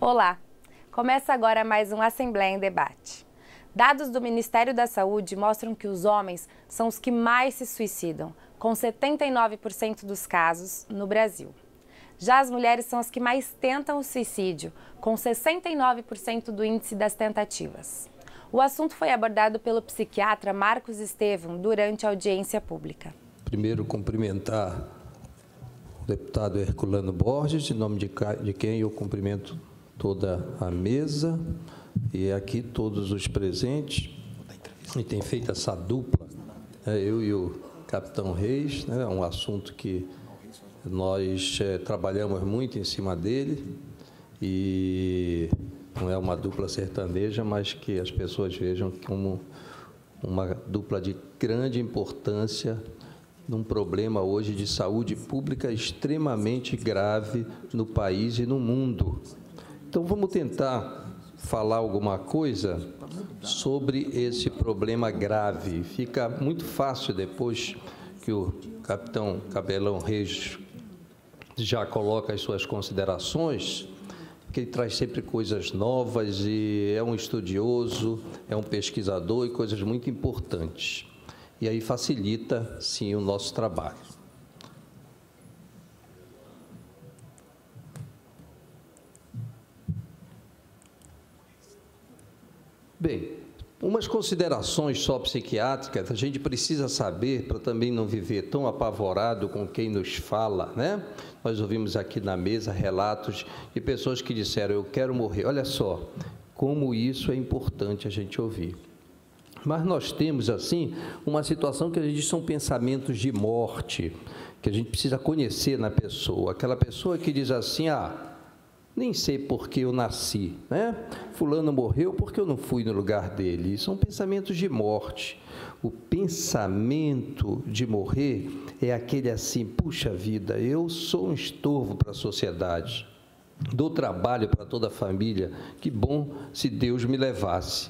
Olá! Começa agora mais um Assembleia em Debate. Dados do Ministério da Saúde mostram que os homens são os que mais se suicidam, com 79% dos casos no Brasil. Já as mulheres são as que mais tentam o suicídio, com 69% do índice das tentativas. O assunto foi abordado pelo psiquiatra Marcos Estevam durante a audiência pública. Primeiro, cumprimentar o deputado Herculano Borges, em nome de quem eu cumprimento toda a mesa e aqui todos os presentes. E tem feito essa dupla, eu e o capitão Reis, é um assunto que nós trabalhamos muito em cima dele e não é uma dupla sertaneja, mas que as pessoas vejam como uma dupla de grande importância num problema hoje de saúde pública extremamente grave no país e no mundo. Então, vamos tentar falar alguma coisa sobre esse problema grave. Fica muito fácil depois que o capitão Cabelão Reis já coloca as suas considerações, porque ele traz sempre coisas novas e é um estudioso, é um pesquisador e coisas muito importantes. E aí facilita, sim, o nosso trabalho. Bem, umas considerações só psiquiátricas, a gente precisa saber para também não viver tão apavorado com quem nos fala, né? Nós ouvimos aqui na mesa relatos de pessoas que disseram, eu quero morrer. Olha só, como isso é importante a gente ouvir. Mas nós temos, assim, uma situação que a gente são pensamentos de morte, que a gente precisa conhecer na pessoa. Aquela pessoa que diz assim, nem sei por que eu nasci, né? Fulano morreu porque eu não fui no lugar dele. São pensamentos de morte. O pensamento de morrer é aquele assim, puxa vida, eu sou um estorvo para a sociedade, dou trabalho para toda a família, que bom se Deus me levasse.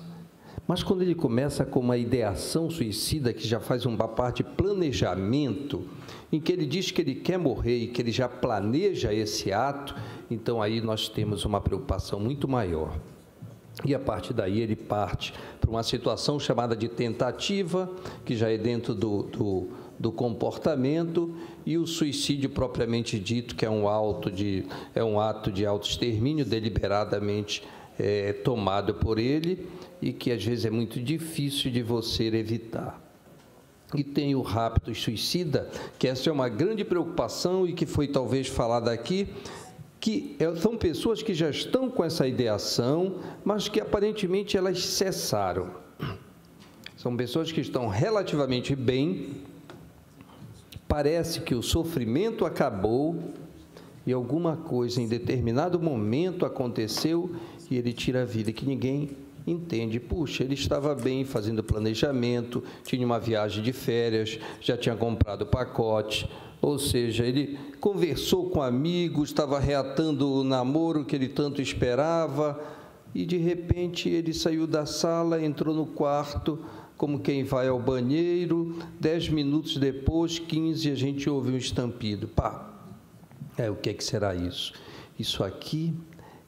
Mas quando ele começa com uma ideação suicida, que já faz uma parte de planejamento, em que ele diz que ele quer morrer e que ele já planeja esse ato, então aí nós temos uma preocupação muito maior. E a partir daí ele parte para uma situação chamada de tentativa, que já é dentro do comportamento, e o suicídio propriamente dito, que é um ato de autoextermínio deliberadamente tomado por ele, e que às vezes é muito difícil de você evitar. E tem o rapto suicida, que essa é uma grande preocupação e que foi talvez falada aqui, que são pessoas que já estão com essa ideação, mas que aparentemente elas cessaram. São pessoas que estão relativamente bem, parece que o sofrimento acabou e alguma coisa em determinado momento aconteceu e ele tira a vida, que ninguém entende. Puxa, ele estava bem fazendo planejamento, tinha uma viagem de férias, já tinha comprado o pacote, ou seja, ele conversou com amigos, estava reatando o namoro que ele tanto esperava e, de repente, ele saiu da sala, entrou no quarto, como quem vai ao banheiro, 10 minutos depois, 15, a gente ouve um estampido. Pá! O que é que será isso? Isso aqui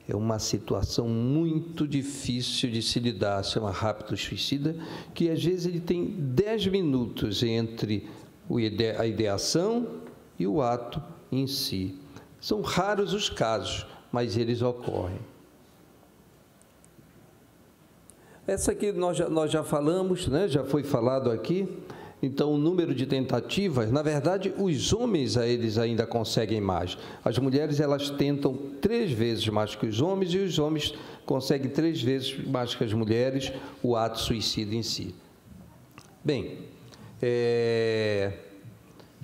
é uma situação muito difícil de se lidar, chama rapto suicida, que às vezes ele tem 10 minutos entre a ideação e o ato em si. São raros os casos, mas eles ocorrem. Essa aqui nós já falamos, né? Já foi falado aqui. Então, o número de tentativas, na verdade, os homens eles ainda conseguem mais. As mulheres, elas tentam 3 vezes mais que os homens e os homens conseguem 3 vezes mais que as mulheres o ato suicida em si. Bem,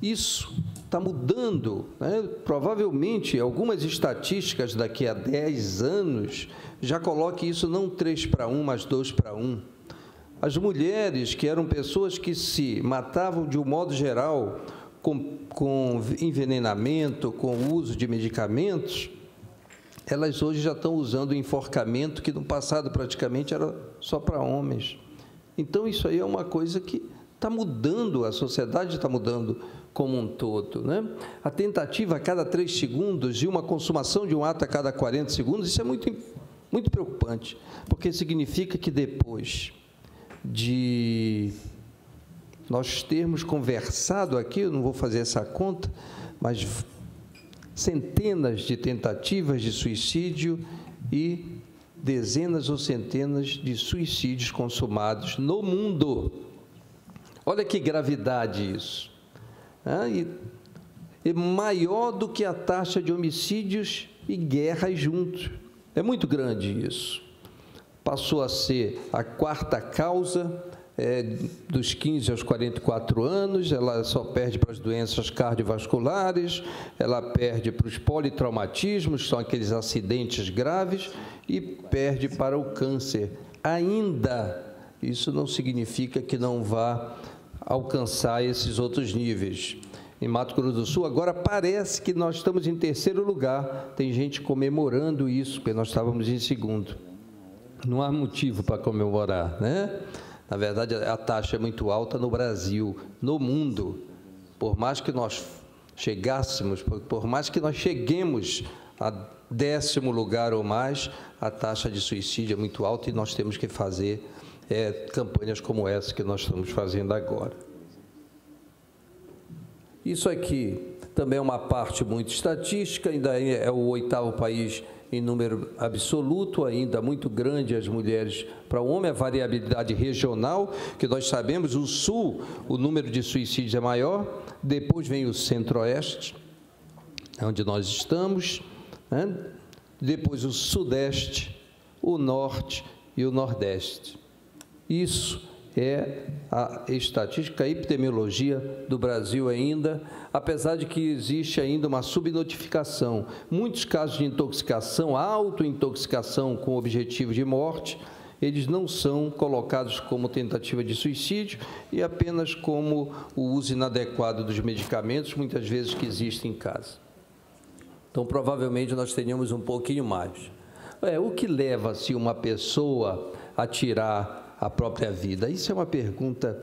isso está mudando, né? Provavelmente, algumas estatísticas daqui a 10 anos já coloquem isso não 3-1, mas 2-1. As mulheres, que eram pessoas que se matavam de um modo geral com envenenamento, com o uso de medicamentos, elas hoje já estão usando o enforcamento, que no passado praticamente era só para homens. Então, isso aí é uma coisa que está mudando, a sociedade está mudando como um todo, né? A tentativa a cada 3 segundos e uma consumação de um ato a cada 40 segundos, isso é muito, muito preocupante, porque significa que depois de nós termos conversado aqui, eu não vou fazer essa conta, mas centenas de tentativas de suicídio e dezenas ou centenas de suicídios consumados no mundo. Olha que gravidade isso. É maior do que a taxa de homicídios e guerras juntos. É muito grande isso. Passou a ser a 4ª causa dos 15 aos 44 anos, ela só perde para as doenças cardiovasculares, ela perde para os politraumatismos, que são aqueles acidentes graves, e perde para o câncer. Ainda, isso não significa que não vá alcançar esses outros níveis. Em Mato Grosso do Sul, agora parece que nós estamos em 3º lugar, tem gente comemorando isso, porque nós estávamos em 2º. Não há motivo para comemorar, né? Na verdade, a taxa é muito alta no Brasil, no mundo. Por mais que nós chegássemos, por mais que nós cheguemos a 10º lugar ou mais, a taxa de suicídio é muito alta e nós temos que fazer campanhas como essa que nós estamos fazendo agora. Isso aqui também é uma parte muito estatística, ainda é o 8º país em número absoluto, ainda muito grande as mulheres para o homem, a variabilidade regional, que nós sabemos, o Sul, o número de suicídios é maior, depois vem o Centro-Oeste, onde nós estamos, né? Depois o Sudeste, o Norte e o Nordeste. Isso é a estatística, a epidemiologia do Brasil ainda, apesar de que existe ainda uma subnotificação. Muitos casos de intoxicação, autointoxicação com objetivo de morte, eles não são colocados como tentativa de suicídio e apenas como o uso inadequado dos medicamentos, muitas vezes que existem em casa. Então, provavelmente, nós teríamos um pouquinho mais. O que leva-se uma pessoa a tirar a própria vida? Isso é uma pergunta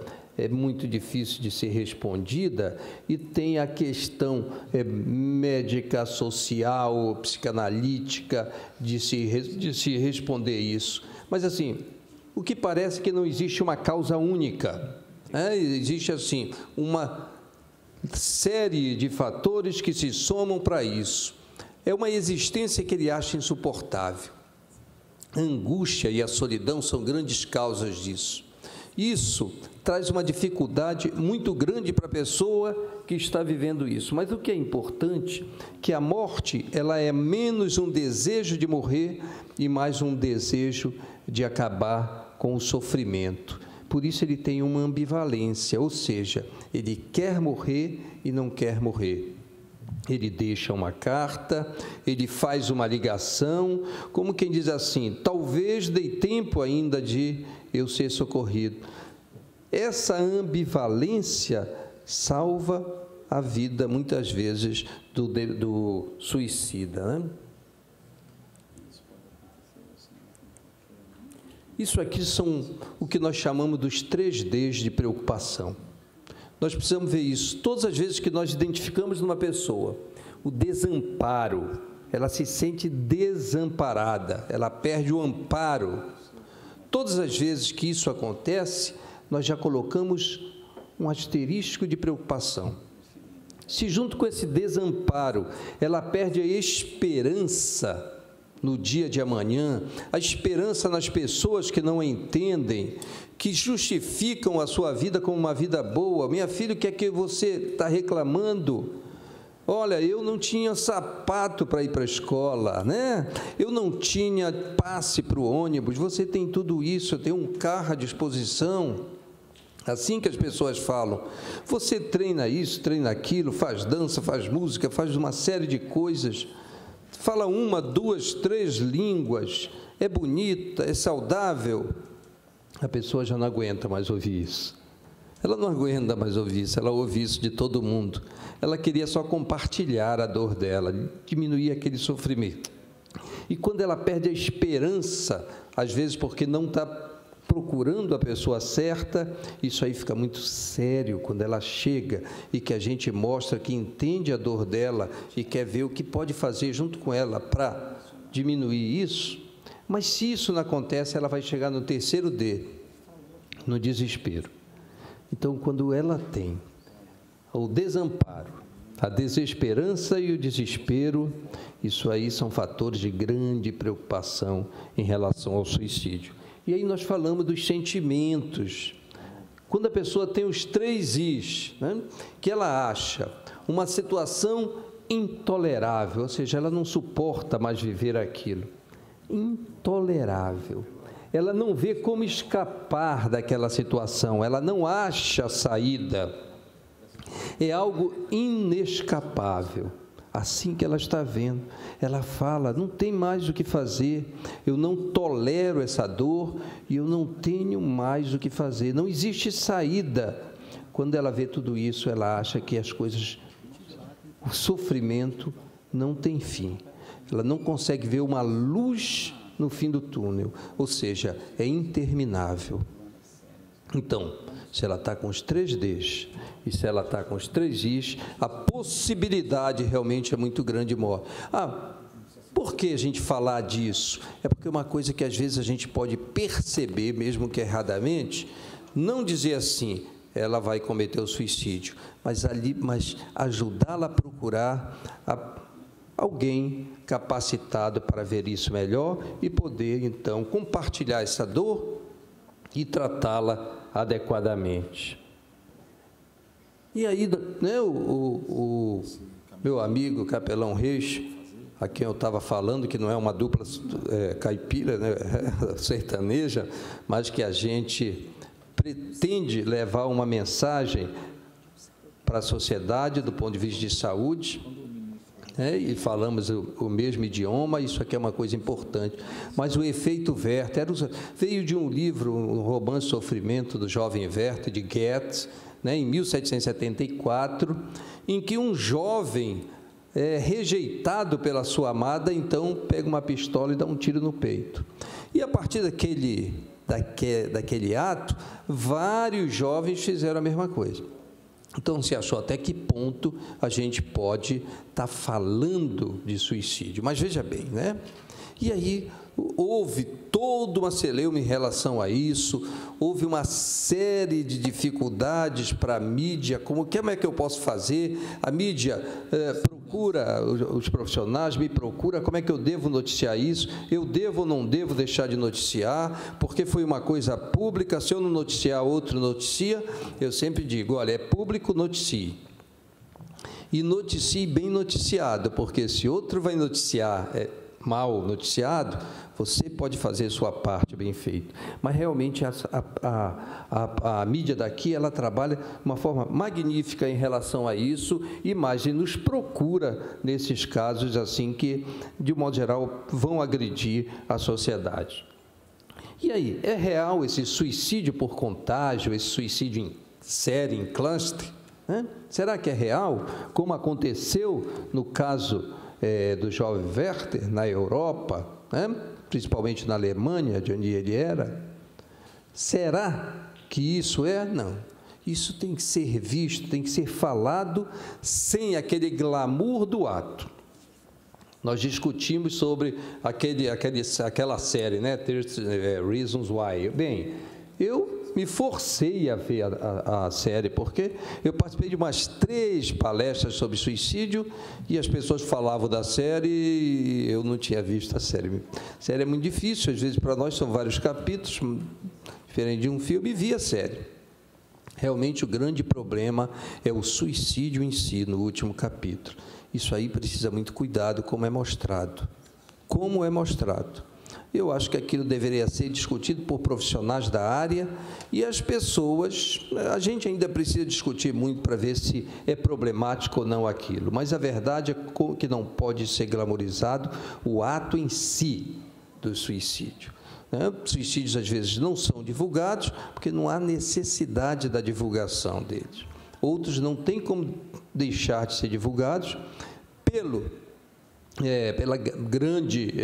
muito difícil de ser respondida e tem a questão médica, social, psicanalítica de se responder isso. Mas, assim, o que parece que não existe uma causa única. Existe, assim, uma série de fatores que se somam para isso. É uma existência que ele acha insuportável. A angústia e a solidão são grandes causas disso. Isso traz uma dificuldade muito grande para a pessoa que está vivendo isso. Mas o que é importante é que a morte ela é menos um desejo de morrer e mais um desejo de acabar com o sofrimento. Por isso ele tem uma ambivalência, ou seja, ele quer morrer e não quer morrer. Ele deixa uma carta, ele faz uma ligação, como quem diz assim, talvez dê tempo ainda de eu ser socorrido. Essa ambivalência salva a vida, muitas vezes, do suicida, né? Isso aqui são o que nós chamamos dos 3Ds de preocupação. Nós precisamos ver isso. Todas as vezes que nós identificamos numa pessoa o desamparo, ela se sente desamparada, ela perde o amparo. Todas as vezes que isso acontece, nós já colocamos um asterisco de preocupação. Se junto com esse desamparo, ela perde a esperança no dia de amanhã, a esperança nas pessoas que não a entendem, que justificam a sua vida como uma vida boa. Minha filha, o que é que você está reclamando? Olha, eu não tinha sapato para ir para a escola, né? Eu não tinha passe para o ônibus, você tem tudo isso, eu tenho um carro à disposição. Assim que as pessoas falam, você treina isso, treina aquilo, faz dança, faz música, faz uma série de coisas, fala 1, 2, 3 línguas, é bonita, é saudável. A pessoa já não aguenta mais ouvir isso. Ela não aguenta mais ouvir isso, ela ouve isso de todo mundo. Ela queria só compartilhar a dor dela, diminuir aquele sofrimento. E quando ela perde a esperança, às vezes porque não está procurando a pessoa certa, isso aí fica muito sério quando ela chega e que a gente mostra que entende a dor dela e quer ver o que pode fazer junto com ela para diminuir isso. Mas se isso não acontece, ela vai chegar no terceiro D, no desespero. Então, quando ela tem o desamparo, a desesperança e o desespero, isso aí são fatores de grande preocupação em relação ao suicídio. E aí nós falamos dos sentimentos. Quando a pessoa tem os 3 Is, né, que ela acha uma situação intolerável, ou seja, ela não suporta mais viver aquilo. Intolerável. Ela não vê como escapar daquela situação, ela não acha saída. É algo inescapável. Assim que ela está vendo, ela fala, não tem mais o que fazer, eu não tolero essa dor e eu não tenho mais o que fazer, não existe saída. Quando ela vê tudo isso, ela acha que as coisas, o sofrimento não tem fim, ela não consegue ver uma luz no fim do túnel, ou seja, é interminável. Então, se ela está com os 3 Ds e se ela está com os 3 Is, a possibilidade realmente é muito grande de morte. Por que a gente falar disso? É porque é uma coisa que às vezes a gente pode perceber, mesmo que erradamente, não dizer assim, ela vai cometer o suicídio, mas ajudá-la a procurar alguém capacitado para ver isso melhor e poder, então, compartilhar essa dor e tratá-la adequadamente. E aí, né, o meu amigo Capelão Reis, a quem eu estava falando, que não é uma dupla caipira, né, sertaneja, mas que a gente pretende levar uma mensagem para a sociedade do ponto de vista de saúde, e falamos o mesmo idioma, isso aqui é uma coisa importante. Mas o efeito Werther veio de um livro, um romance Sofrimento do jovem Werther, de Goethe, em 1774, em que um jovem rejeitado pela sua amada, então pega uma pistola e dá um tiro no peito. E a partir daquele ato, vários jovens fizeram a mesma coisa. Então, se achou até que ponto a gente pode estar falando de suicídio. Mas veja bem, né? E aí houve toda uma celeuma em relação a isso, houve uma série de dificuldades para a mídia, como é que eu posso fazer? A mídia procura, os profissionais me procuram, como é que eu devo noticiar isso? Eu devo ou não devo deixar de noticiar? Porque foi uma coisa pública, se eu não noticiar, outro noticia. Eu sempre digo, olha, é público, noticie. E noticie bem noticiado, porque se outro vai noticiar mal noticiado, você pode fazer sua parte bem feita. Mas realmente a mídia daqui, ela trabalha de uma forma magnífica em relação a isso e mais, e nos procura nesses casos assim que, de um modo geral, vão agredir a sociedade. E aí, é real esse suicídio por contágio, esse suicídio em série, em cluster? Será que é real? Como aconteceu no caso do jovem Werther, na Europa, principalmente na Alemanha, de onde ele era? Será que isso é? Não. Isso tem que ser visto, tem que ser falado sem aquele glamour do ato. Nós discutimos sobre aquela série, né? 30 Reasons Why. Bem, eu me forcei a ver a série, porque eu participei de umas 3 palestras sobre suicídio e as pessoas falavam da série e eu não tinha visto a série. A série é muito difícil, às vezes para nós são vários capítulos, diferente de um filme, e vi a série. Realmente o grande problema é o suicídio em si, no último capítulo. Isso aí precisa muito cuidado, como é mostrado. Como é mostrado. Eu acho que aquilo deveria ser discutido por profissionais da área e as pessoas, a gente ainda precisa discutir muito para ver se é problemático ou não aquilo, mas a verdade é que não pode ser glamorizado o ato em si do suicídio. Suicídios às vezes não são divulgados porque não há necessidade da divulgação deles. Outros não têm como deixar de ser divulgados pela grande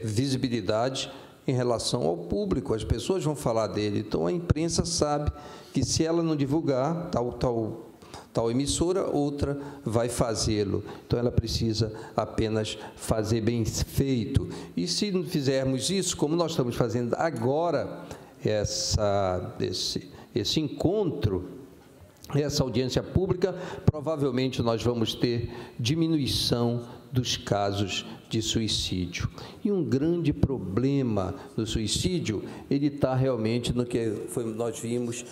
visibilidade em relação ao público, as pessoas vão falar dele. Então, a imprensa sabe que, se ela não divulgar tal emissora, outra vai fazê-lo. Então, ela precisa apenas fazer bem feito. E, se não fizermos isso, como nós estamos fazendo agora, esse encontro, essa audiência pública, provavelmente nós vamos ter diminuição dos casos de suicídio. E um grande problema do suicídio, ele está realmente no que nós vimos,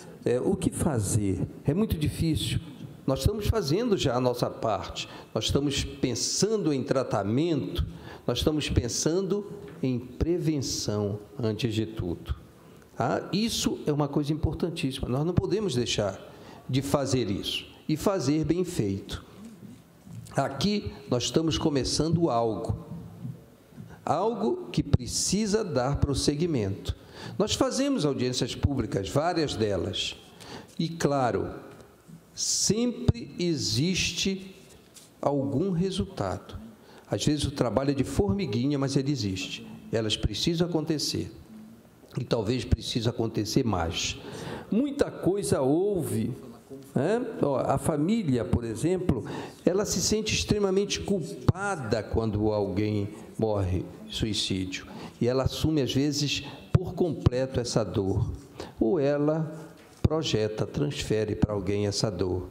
o que fazer. É muito difícil. Nós estamos fazendo já a nossa parte, nós estamos pensando em tratamento, nós estamos pensando em prevenção antes de tudo. Isso é uma coisa importantíssima, nós não podemos deixar de fazer isso, e fazer bem feito. Aqui nós estamos começando algo que precisa dar prosseguimento. Nós fazemos audiências públicas, várias delas, e, claro, sempre existe algum resultado. Às vezes o trabalho é de formiguinha, mas ele existe. Elas precisam acontecer, e talvez precise acontecer mais. Muita coisa houve. A família, por exemplo, ela se sente extremamente culpada quando alguém morre de suicídio, e ela assume, às vezes, por completo essa dor, ou ela transfere para alguém essa dor.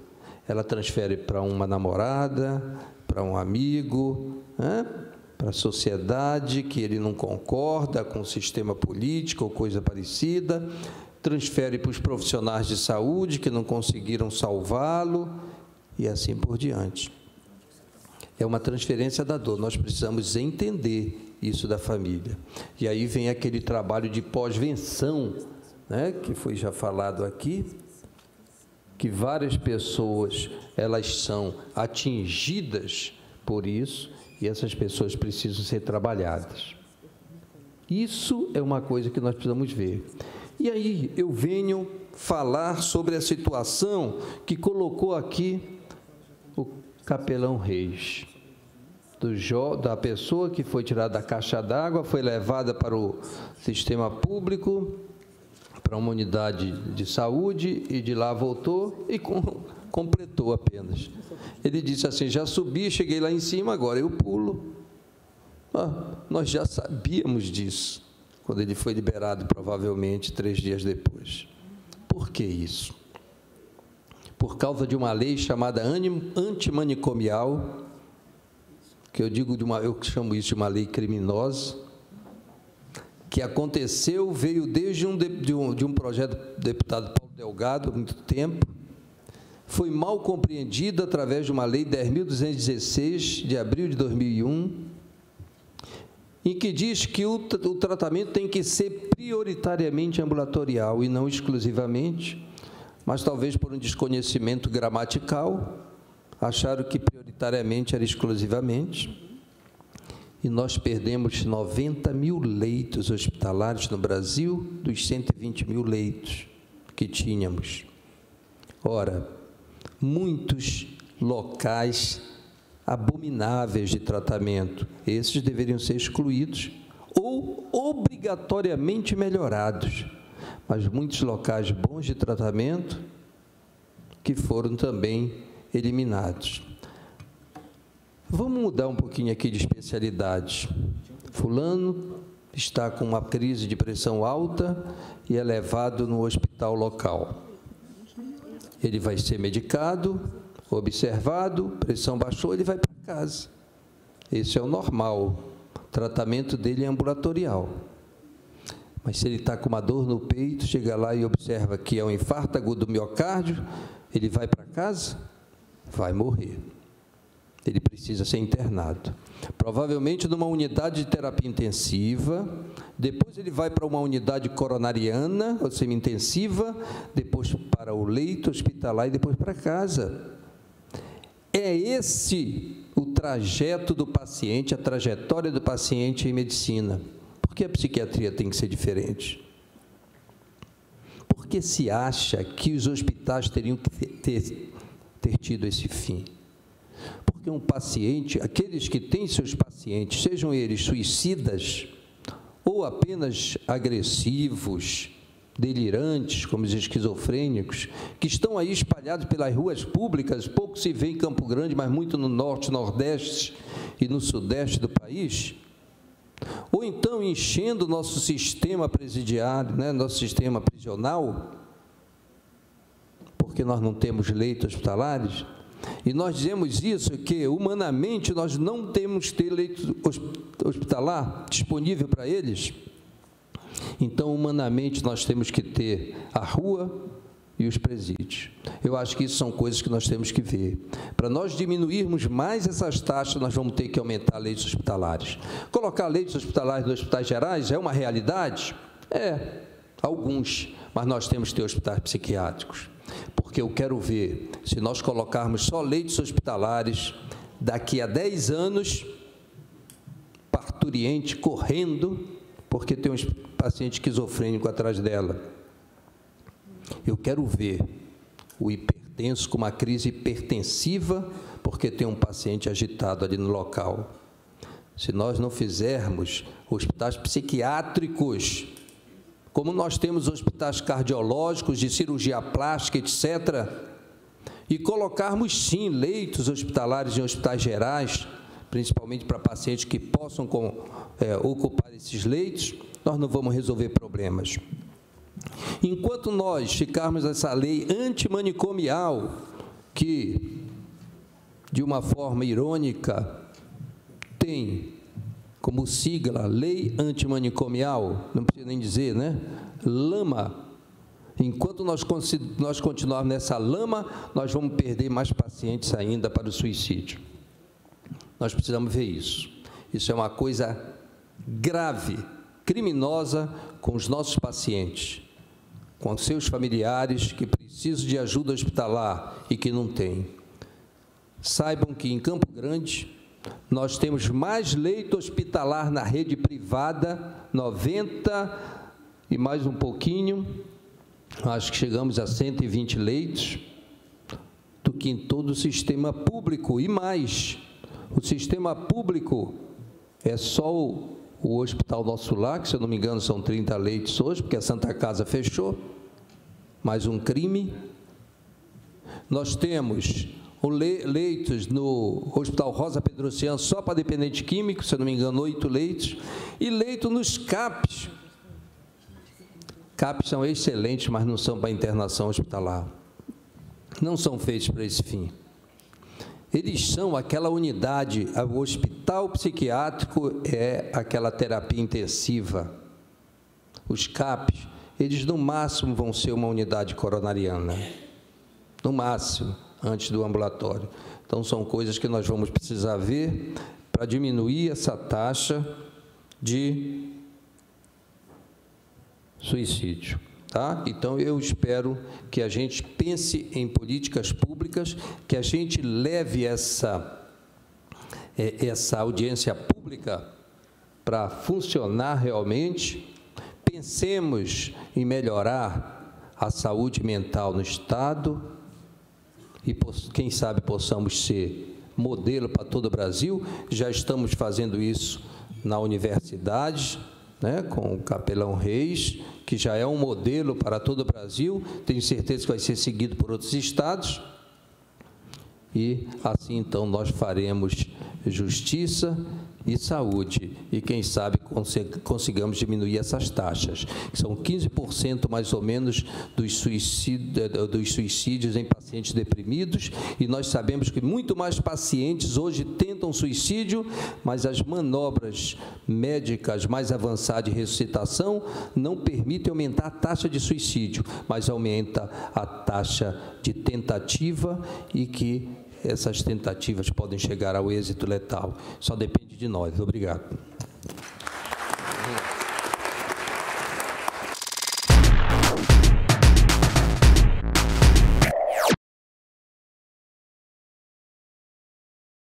Ela transfere para uma namorada, para um amigo, para a sociedade, que ele não concorda com o sistema político ou coisa parecida, transfere para os profissionais de saúde que não conseguiram salvá-lo, e assim por diante. É uma transferência da dor, nós precisamos entender isso da família. E aí vem aquele trabalho de pós-venção, que foi já falado aqui, que várias pessoas, elas são atingidas por isso, e essas pessoas precisam ser trabalhadas. Isso é uma coisa que nós precisamos ver. E aí eu venho falar sobre a situação que colocou aqui o capelão Reis, da pessoa que foi tirada da caixa d'água, foi levada para o sistema público, para uma unidade de saúde, e de lá voltou e completou apenas. Ele disse assim: já subi, cheguei lá em cima, agora eu pulo. Nós já sabíamos disso, quando ele foi liberado, provavelmente 3 dias depois. Por que isso? Por causa de uma lei chamada antimanicomial, que eu chamo isso de uma lei criminosa, que aconteceu, veio desde um projeto do deputado Paulo Delgado, há muito tempo, foi mal compreendido através de uma lei 10.216, de abril de 2001, em que diz que o tratamento tem que ser prioritariamente ambulatorial e não exclusivamente, mas talvez por um desconhecimento gramatical, acharam que prioritariamente era exclusivamente, e nós perdemos 90 mil leitos hospitalares no Brasil, dos 120 mil leitos que tínhamos. Ora, muitos locais abomináveis de tratamento, esses deveriam ser excluídos ou obrigatoriamente melhorados, mas muitos locais bons de tratamento que foram também eliminados. Vamos mudar um pouquinho aqui de especialidade. Fulano está com uma crise de pressão alta e é levado no hospital local. Ele vai ser medicado, observado, pressão baixou, ele vai para casa. Esse é o normal. O tratamento dele é ambulatorial. Mas se ele está com uma dor no peito, chega lá e observa que é um infarto agudo do miocárdio, ele vai para casa? Vai morrer. Ele precisa ser internado. Provavelmente numa unidade de terapia intensiva, depois ele vai para uma unidade coronariana, ou semi-intensiva, depois para o leito hospitalar e depois para casa. É esse o trajeto do paciente, a trajetória do paciente em medicina. Por que a psiquiatria tem que ser diferente? Por que se acha que os hospitais teriam que ter tido esse fim? Porque um paciente, aqueles que têm seus pacientes, sejam eles suicidas ou apenas agressivos, delirantes, como os esquizofrênicos, que estão aí espalhados pelas ruas públicas, pouco se vê em Campo Grande, mas muito no norte, nordeste e no sudeste do país, ou então enchendo o nosso sistema presidiário, né, nosso sistema prisional, porque nós não temos leitos hospitalares, e nós dizemos isso, que humanamente nós não temos que ter leito hospitalar disponível para eles. Então, humanamente, nós temos que ter a rua e os presídios. Eu acho que isso são coisas que nós temos que ver. Para nós diminuirmos mais essas taxas, nós vamos ter que aumentar leitos hospitalares. Colocar leitos hospitalares nos hospitais gerais é uma realidade? É, alguns, mas nós temos que ter hospitais psiquiátricos. Porque eu quero ver, se nós colocarmos só leitos hospitalares, daqui a 10 anos, parturiente correndo, porque tem um paciente esquizofrênico atrás dela. Eu quero ver o hipertenso com uma crise hipertensiva, porque tem um paciente agitado ali no local. Se nós não fizermos hospitais psiquiátricos, como nós temos hospitais cardiológicos, de cirurgia plástica, etc., e colocarmos, sim, leitos hospitalares em hospitais gerais, principalmente para pacientes que possam ocupar esses leitos, nós não vamos resolver problemas. Enquanto nós ficarmos nessa lei antimanicomial, que, de uma forma irônica, tem como sigla Lei Antimanicomial, não precisa nem dizer, né? Lama. Enquanto nós continuarmos nessa lama, nós vamos perder mais pacientes ainda para o suicídio. Nós precisamos ver isso. Isso é uma coisa grave, criminosa com os nossos pacientes, com seus familiares que precisam de ajuda hospitalar e que não têm. Saibam que em Campo Grande nós temos mais leito hospitalar na rede privada, 90 e mais um pouquinho, acho que chegamos a 120 leitos, do que em todo o sistema público, e mais. O sistema público é só o Hospital Nosso Lar, que, se eu não me engano, são 30 leitos hoje, porque a Santa Casa fechou, mais um crime. Nós temos leitos no Hospital Rosa Pedrocian, só para dependente químico, se eu não me engano, 8 leitos, e leito nos CAPs. CAPs são excelentes, mas não são para internação hospitalar. Não são feitos para esse fim. Eles são aquela unidade, o hospital psiquiátrico é aquela terapia intensiva. Os CAPs, eles no máximo vão ser uma unidade coronariana, no máximo, antes do ambulatório. Então, são coisas que nós vamos precisar ver para diminuir essa taxa de suicídio. Tá? Então, eu espero que a gente pense em políticas públicas, que a gente leve essa audiência pública para funcionar realmente. Pensemos em melhorar a saúde mental no Estado e, quem sabe, possamos ser modelo para todo o Brasil. Já estamos fazendo isso na universidade, né, com o Capelão Reis, que já é um modelo para todo o Brasil, tenho certeza que vai ser seguido por outros estados, e assim, então, nós faremos justiça e saúde, e quem sabe consigamos diminuir essas taxas, que são 15% mais ou menos dos suicídios em pacientes deprimidos, e nós sabemos que muito mais pacientes hoje tentam suicídio, mas as manobras médicas mais avançadas de ressuscitação não permitem aumentar a taxa de suicídio, mas aumenta a taxa de tentativa, e que essas tentativas podem chegar ao êxito letal. Só depende de nós. Obrigado.